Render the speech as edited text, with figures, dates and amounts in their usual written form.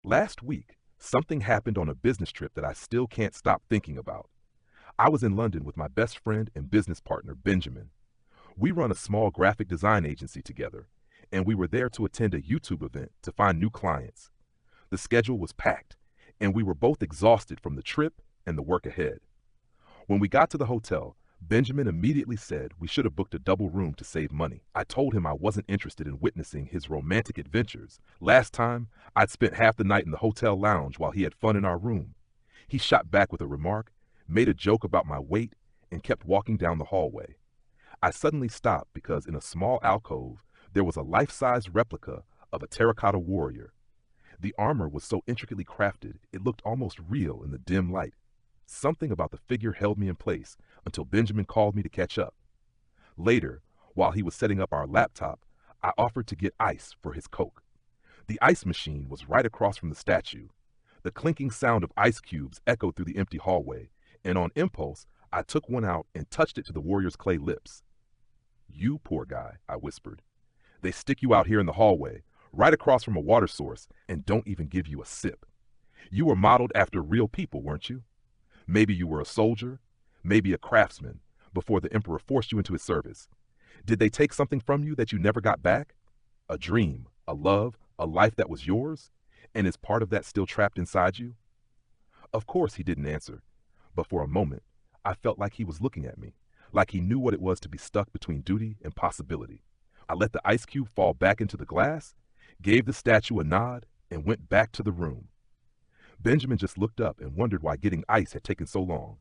Last week, something happened on a business trip that I still can't stop thinking about. I was in London with my best friend and business partner, Benjamin. We run a small graphic design agency together, and we were there to attend a YouTube event to find new clients. The schedule was packed, and we were both exhausted from the trip and the work ahead. When we got to the hotel, Benjamin immediately said we should have booked a double room to save money. I told him I wasn't interested in witnessing his romantic adventures. Last time, I'd spent half the night in the hotel lounge while he had fun in our room. He shot back with a remark, made a joke about my weight, and kept walking down the hallway. I suddenly stopped because in a small alcove, there was a life-size replica of a terracotta warrior. The armor was so intricately crafted, it looked almost real in the dim light. Something about the figure held me in place until Benjamin called me to catch up. Later, while he was setting up our laptop, I offered to get ice for his Coke. The ice machine was right across from the statue. The clinking sound of ice cubes echoed through the empty hallway, and on impulse, I took one out and touched it to the warrior's clay lips. "You poor guy," I whispered. "They stick you out here in the hallway, right across from a water source, and don't even give you a sip. You were modeled after real people, weren't you? Maybe you were a soldier, maybe a craftsman, before the emperor forced you into his service. Did they take something from you that you never got back? A dream, a love, a life that was yours? And is part of that still trapped inside you?" Of course he didn't answer, but for a moment, I felt like he was looking at me, like he knew what it was to be stuck between duty and possibility. I let the ice cube fall back into the glass, gave the statue a nod, and went back to the room. Benjamin just looked up and wondered why getting ice had taken so long.